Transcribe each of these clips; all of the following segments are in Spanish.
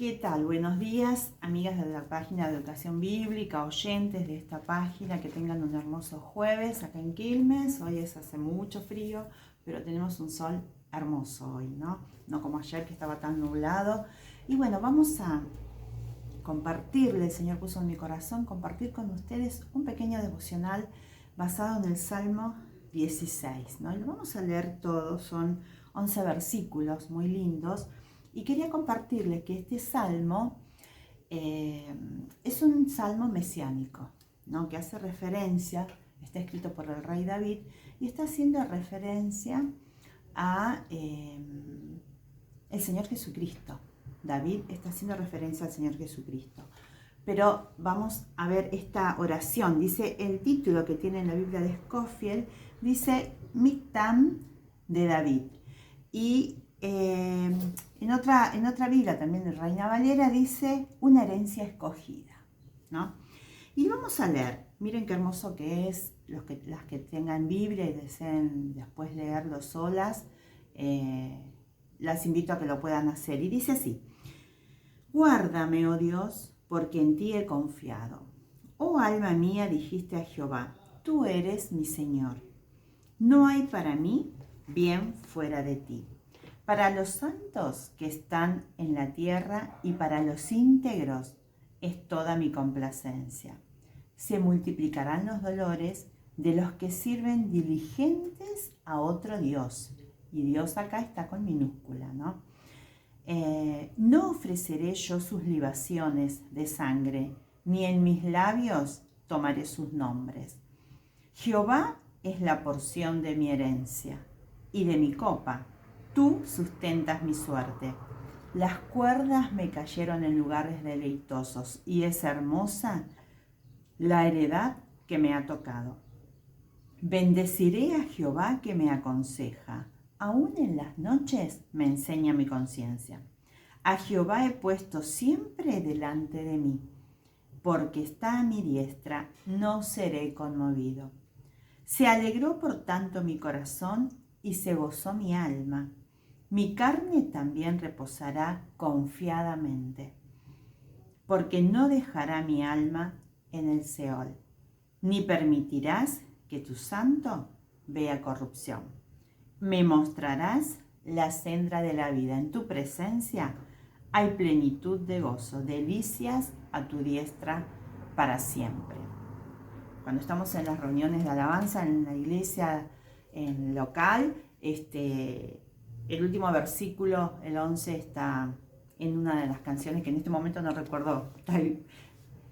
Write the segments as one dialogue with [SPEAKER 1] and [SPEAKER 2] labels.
[SPEAKER 1] ¿Qué tal? Buenos días, amigas de la página de Educación Bíblica, oyentes de esta página, que tengan un hermoso jueves acá en Quilmes. Hoy hace mucho frío, pero tenemos un sol hermoso hoy, ¿no? No como ayer que estaba tan nublado. Y bueno, vamos a compartirle, el Señor puso en mi corazón, compartir con ustedes un pequeño devocional basado en el Salmo 16, ¿no? Y lo vamos a leer todo, son 11 versículos muy lindos. Y quería compartirles que este salmo es un salmo mesiánico, ¿no? Que hace referencia, está escrito por el rey David y está haciendo referencia a el Señor Jesucristo. David está haciendo referencia al Señor Jesucristo. Pero vamos a ver esta oración. Dice, el título que tiene en la Biblia de Scofield, dice Mictam de David. Y en otra Biblia también de Reina Valera dice una herencia escogida, ¿no? Y vamos a leer, miren qué hermoso que es, las que tengan Biblia y deseen después leerlo solas, las invito a que lo puedan hacer. Y dice así: guárdame, oh Dios, porque en ti he confiado. Oh alma mía, dijiste a Jehová, tú eres mi Señor. No hay para mí bien fuera de ti. Para los santos que están en la tierra y para los íntegros es toda mi complacencia. Se multiplicarán los dolores de los que sirven diligentes a otro Dios. Y Dios acá está con minúscula, ¿no? No ofreceré yo sus libaciones de sangre, ni en mis labios tomaré sus nombres. Jehová es la porción de mi herencia y de mi copa. Tú sustentas mi suerte. Las cuerdas me cayeron en lugares deleitosos y es hermosa la heredad que me ha tocado. Bendeciré a Jehová que me aconseja. Aún en las noches me enseña mi conciencia. A Jehová he puesto siempre delante de mí. Porque está a mi diestra, no seré conmovido. Se alegró por tanto mi corazón y se gozó mi alma. Mi carne también reposará confiadamente, porque no dejará mi alma en el Seol, ni permitirás que tu santo vea corrupción. Me mostrarás la senda de la vida. En tu presencia hay plenitud de gozo, delicias a tu diestra para siempre. Cuando estamos en las reuniones de alabanza en la iglesia en local, el último versículo, el 11, está en una de las canciones que en este momento no recuerdo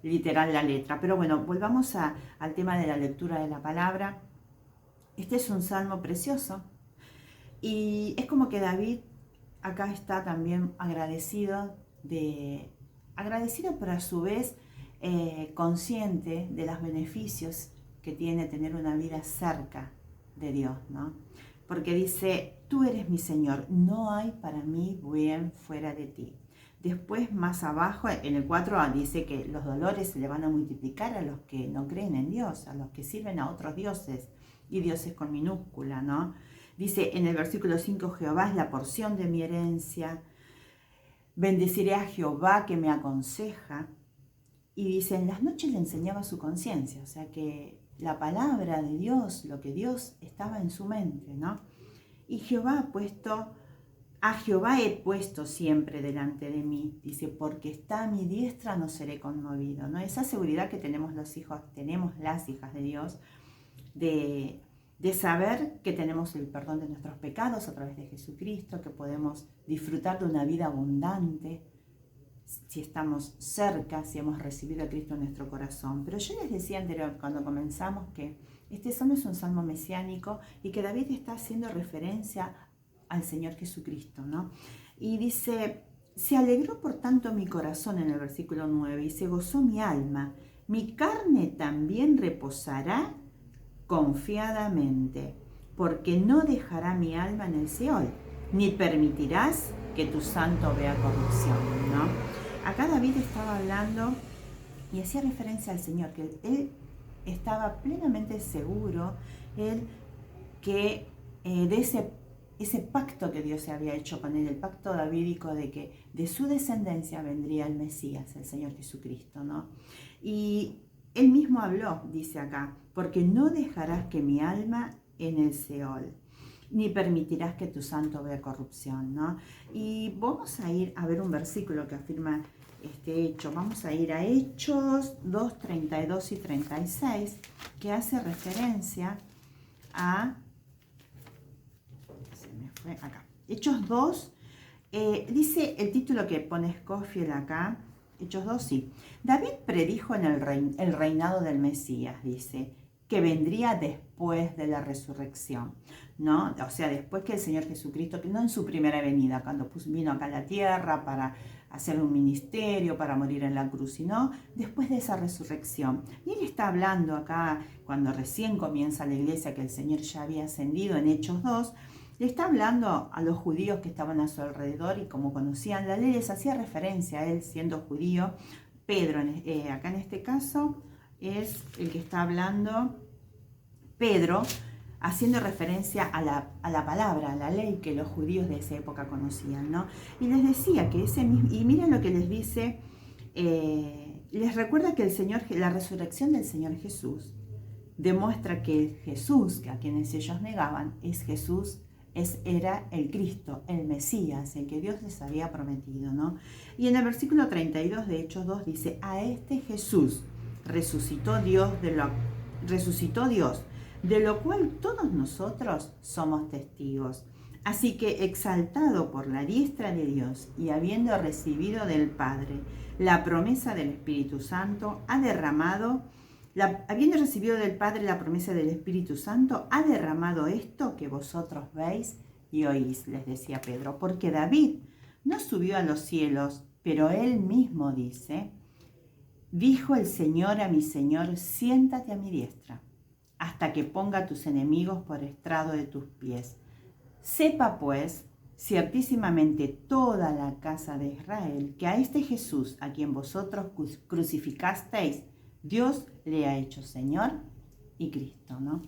[SPEAKER 1] literal la letra. Pero bueno, volvamos al tema de la lectura de la palabra. Este es un salmo precioso y es como que David acá está también agradecido, pero a su vez consciente de los beneficios que tiene tener una vida cerca de Dios, ¿no? Porque dice, tú eres mi Señor, no hay para mí bien fuera de ti. Después, más abajo, en el 4 dice que los dolores se le van a multiplicar a los que no creen en Dios, a los que sirven a otros dioses, y dioses con minúscula, ¿no? Dice en el versículo 5, Jehová es la porción de mi herencia, bendeciré a Jehová que me aconseja. Y dice, en las noches le enseñaba su conciencia, o sea que la palabra de Dios, lo que Dios estaba en su mente, ¿no? Y a Jehová he puesto siempre delante de mí, dice, porque está a mi diestra no seré conmovido, ¿no? Esa seguridad que tenemos las hijas de Dios, de saber que tenemos el perdón de nuestros pecados a través de Jesucristo, que podemos disfrutar de una vida abundante, si estamos cerca, si hemos recibido a Cristo en nuestro corazón. Pero yo les decía cuando comenzamos que este salmo es un salmo mesiánico y que David está haciendo referencia al Señor Jesucristo, ¿no? Y dice, se alegró por tanto mi corazón en el versículo 9 y se gozó mi alma. Mi carne también reposará confiadamente, porque no dejará mi alma en el Seol, ni permitirás que tu santo vea corrupción, ¿no? Acá David estaba hablando y hacía referencia al Señor, que él estaba plenamente seguro, que de ese ese pacto que Dios se había hecho con él, el pacto davídico de que de su descendencia vendría el Mesías, el Señor Jesucristo, ¿no? Y él mismo habló, dice acá, porque no dejarás que mi alma en el Seol, ni permitirás que tu santo vea corrupción, ¿no? Y vamos a ir a ver un versículo que afirma este hecho. Vamos a ir a Hechos 2, 32 y 36, que hace referencia a... Se me fue acá. Hechos 2, dice el título que pone Scofield acá, Hechos 2, sí. David predijo en el reinado del Mesías, dice, que vendría después de la resurrección, ¿no? O sea, después que el Señor Jesucristo, que no en su primera venida, cuando vino acá a la tierra para hacer un ministerio, para morir en la cruz, sino después de esa resurrección. Y él está hablando acá, cuando recién comienza la iglesia, que el Señor ya había ascendido en Hechos 2, le está hablando a los judíos que estaban a su alrededor y como conocían la ley, les hacía referencia a él siendo judío. Pedro, acá en este caso, es el que está hablando, Pedro, haciendo referencia a la palabra, a la ley que los judíos de esa época conocían, ¿no? Y les decía que ese mismo, y miren lo que les dice, les recuerda que la resurrección del Señor Jesús demuestra que Jesús, a quienes ellos negaban, es Jesús, era el Cristo, el Mesías, el que Dios les había prometido, ¿no? Y en el versículo 32 de Hechos 2 dice, a este Jesús resucitó Dios, de lo cual todos nosotros somos testigos. Así que exaltado por la diestra de Dios y habiendo recibido del Padre la promesa del Espíritu Santo, habiendo recibido del Padre la promesa del Espíritu Santo, ha derramado esto que vosotros veis y oís, les decía Pedro, porque David no subió a los cielos, pero él mismo dice, dijo el Señor a mi Señor, siéntate a mi diestra, hasta que ponga a tus enemigos por estrado de tus pies. Sepa pues, ciertísimamente toda la casa de Israel, que a este Jesús, a quien vosotros crucificasteis, Dios le ha hecho Señor y Cristo, ¿no?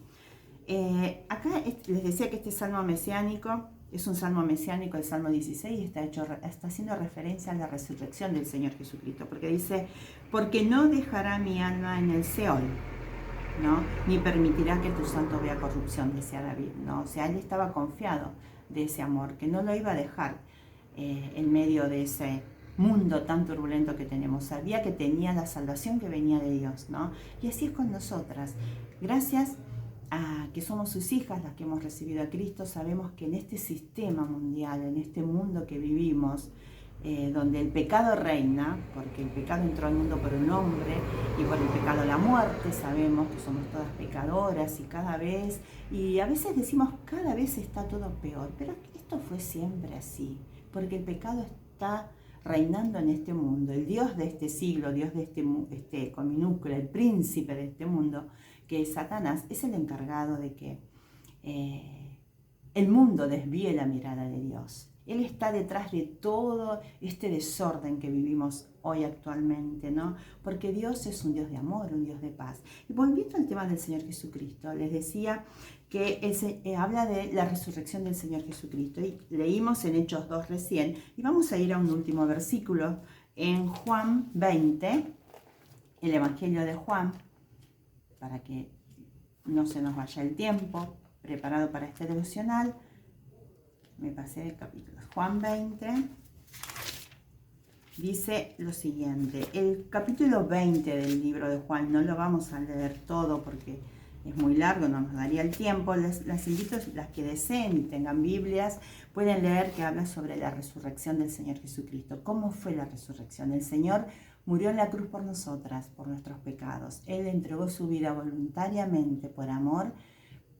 [SPEAKER 1] Acá les decía que este salmo mesiánico es un salmo mesiánico, el Salmo 16, está haciendo referencia a la resurrección del Señor Jesucristo, porque dice, porque no dejará mi alma en el Seol, ¿no? Ni permitirá que tu santo vea corrupción, decía David, ¿no? O sea, él estaba confiado de ese amor, que no lo iba a dejar en medio de ese mundo tan turbulento que tenemos. Sabía que tenía la salvación que venía de Dios, ¿no? Y así es con nosotras. Gracias a que somos sus hijas, las que hemos recibido a Cristo, sabemos que en este sistema mundial, en este mundo que vivimos, donde el pecado reina, porque el pecado entró al mundo por un hombre y por el pecado la muerte, sabemos que somos todas pecadoras y a veces decimos cada vez está todo peor, pero esto fue siempre así, porque el pecado está reinando en este mundo. El Dios de este siglo, Dios de este con minúscula, el príncipe de este mundo, que es Satanás, es el encargado de que el mundo desvíe la mirada de Dios. Él está detrás de todo este desorden que vivimos hoy actualmente, ¿no? Porque Dios es un Dios de amor, un Dios de paz. Y volviendo al tema del Señor Jesucristo, les decía que habla de la resurrección del Señor Jesucristo. Y leímos en Hechos 2 recién, y vamos a ir a un último versículo, en Juan 20, el Evangelio de Juan, para que no se nos vaya el tiempo, preparado para este devocional. Me pasé de capítulos. Juan 20 dice lo siguiente. El capítulo 20 del libro de Juan, no lo vamos a leer todo porque es muy largo, no nos daría el tiempo. Las invito, las que deseen y tengan Biblias, pueden leer que habla sobre la resurrección del Señor Jesucristo. ¿Cómo fue la resurrección? El Señor murió en la cruz por nosotras, por nuestros pecados. Él entregó su vida voluntariamente por amor,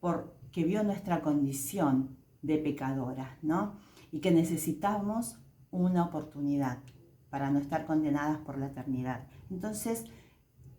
[SPEAKER 1] porque vio nuestra condición de pecadoras, ¿no? Y que necesitamos una oportunidad para no estar condenadas por la eternidad. Entonces,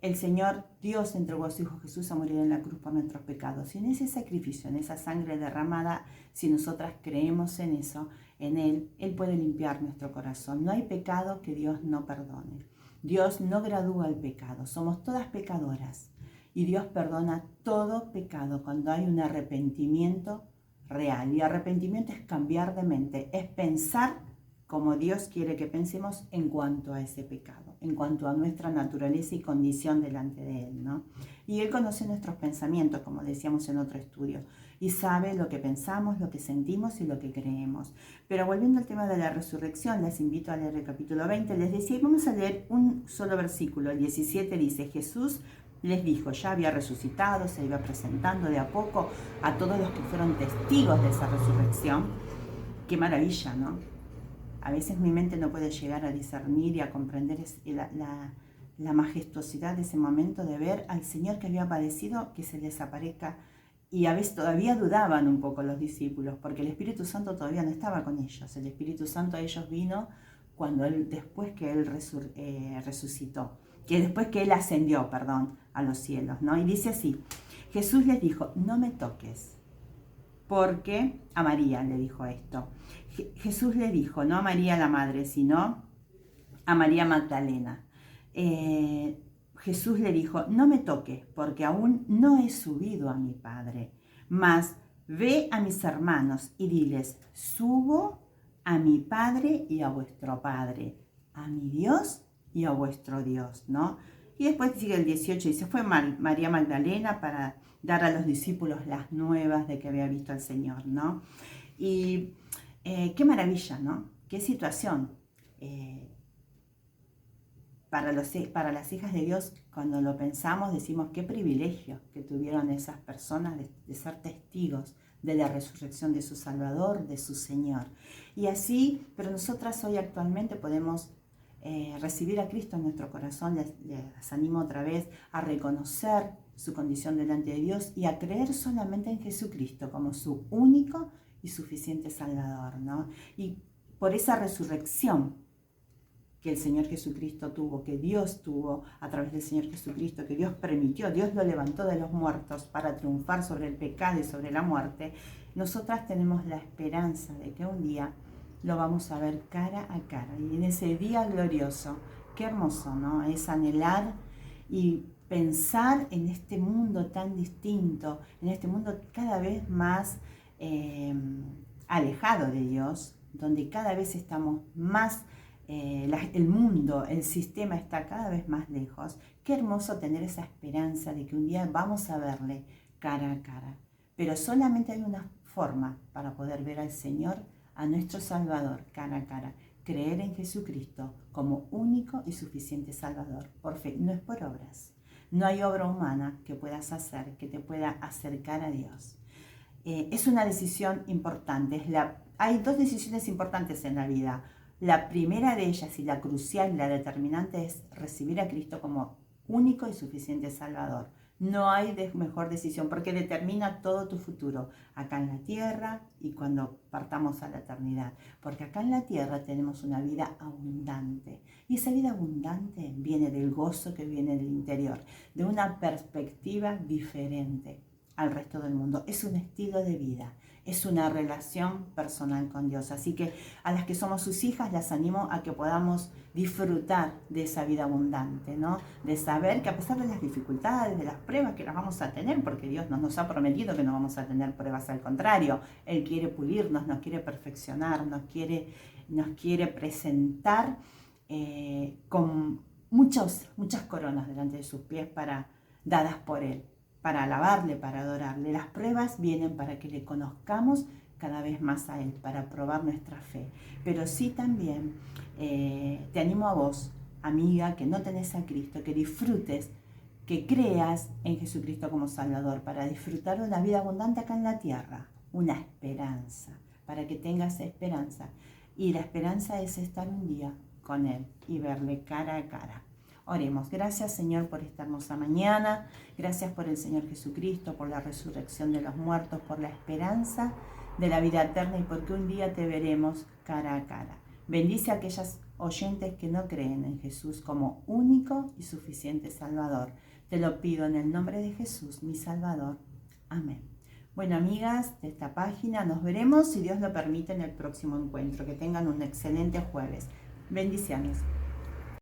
[SPEAKER 1] el Señor Dios entregó a su Hijo Jesús a morir en la cruz por nuestros pecados. Y en ese sacrificio, en esa sangre derramada, si nosotras creemos en eso, en Él puede limpiar nuestro corazón. No hay pecado que Dios no perdone. Dios no gradúa el pecado. Somos todas pecadoras. Y Dios perdona todo pecado cuando hay un arrepentimiento real. Y arrepentimiento es cambiar de mente, es pensar como Dios quiere que pensemos en cuanto a ese pecado, en cuanto a nuestra naturaleza y condición delante de Él, ¿no? Y Él conoce nuestros pensamientos, como decíamos en otro estudio, y sabe lo que pensamos, lo que sentimos y lo que creemos. Pero volviendo al tema de la resurrección, les invito a leer el capítulo 20, les decía, y vamos a leer un solo versículo. El 17 dice, Jesús les dijo, ya había resucitado, se iba presentando de a poco a todos los que fueron testigos de esa resurrección. Qué maravilla, ¿no? A veces mi mente no puede llegar a discernir y a comprender la majestuosidad de ese momento de ver al Señor que había padecido, que se les aparezca. Y a veces todavía dudaban un poco los discípulos, porque el Espíritu Santo todavía no estaba con ellos. El Espíritu Santo a ellos vino después que Él resucitó, después que Él ascendió, a los cielos, ¿no? Y dice así, Jesús les dijo, no me toques, porque a María le dijo esto. Jesús le dijo, no a María la madre, sino a María Magdalena. Jesús le dijo, no me toques, porque aún no he subido a mi Padre, mas ve a mis hermanos y diles, subo a mi Padre y a vuestro Padre, a mi Dios y a vuestro Dios, ¿no? Y después sigue el 18, dice, fue María Magdalena para dar a los discípulos las nuevas de que había visto al Señor, ¿no? Y qué maravilla, ¿no? Qué situación. Para las hijas de Dios, cuando lo pensamos, decimos qué privilegio que tuvieron esas personas de ser testigos de la resurrección de su Salvador, de su Señor. Y así, pero nosotras hoy actualmente podemos recibir a Cristo en nuestro corazón. Les animo otra vez a reconocer su condición delante de Dios y a creer solamente en Jesucristo como su único y suficiente Salvador, ¿no? Y por esa resurrección que el Señor Jesucristo tuvo, que Dios tuvo a través del Señor Jesucristo, que Dios permitió, Dios lo levantó de los muertos para triunfar sobre el pecado y sobre la muerte, nosotras tenemos la esperanza de que un día lo vamos a ver cara a cara. Y en ese día glorioso, qué hermoso, ¿no? Es anhelar y pensar en este mundo tan distinto, en este mundo cada vez más alejado de Dios, donde cada vez estamos más, el mundo, el sistema está cada vez más lejos. Qué hermoso tener esa esperanza de que un día vamos a verle cara a cara. Pero solamente hay una forma para poder ver al Señor, a nuestro Salvador, cara a cara. Creer en Jesucristo como único y suficiente Salvador, por fe, no es por obras. No hay obra humana que puedas hacer que te pueda acercar a Dios. Es una decisión importante. Hay dos decisiones importantes en la vida. La primera de ellas y la crucial, la determinante, es recibir a Cristo como único y suficiente Salvador. No hay mejor decisión porque determina todo tu futuro, acá en la tierra y cuando partamos a la eternidad. Porque acá en la tierra tenemos una vida abundante. Y esa vida abundante viene del gozo que viene del interior, de una perspectiva diferente al resto del mundo. Es un estilo de vida, es una relación personal con Dios. Así que a las que somos sus hijas las animo a que podamos disfrutar de esa vida abundante, ¿no? De saber que a pesar de las dificultades, de las pruebas que las vamos a tener, porque Dios no nos ha prometido que no vamos a tener pruebas, al contrario, Él quiere pulirnos, nos quiere perfeccionar, nos quiere presentar con muchas coronas delante de sus pies dadas por Él, para alabarle, para adorarle. Las pruebas vienen para que le conozcamos cada vez más a Él, para probar nuestra fe. Pero sí también te animo a vos, amiga, que no tenés a Cristo, que disfrutes, que creas en Jesucristo como Salvador, para disfrutar de una vida abundante acá en la tierra, una esperanza, para que tengas esperanza. Y la esperanza es estar un día con Él y verle cara a cara. Oremos. Gracias, Señor, por esta hermosa mañana. Gracias por el Señor Jesucristo, por la resurrección de los muertos, por la esperanza de la vida eterna y porque un día te veremos cara a cara. Bendice a aquellas oyentes que no creen en Jesús como único y suficiente Salvador. Te lo pido en el nombre de Jesús, mi Salvador. Amén. Bueno, amigas de esta página, nos veremos, si Dios lo permite, en el próximo encuentro. Que tengan un excelente jueves. Bendiciones.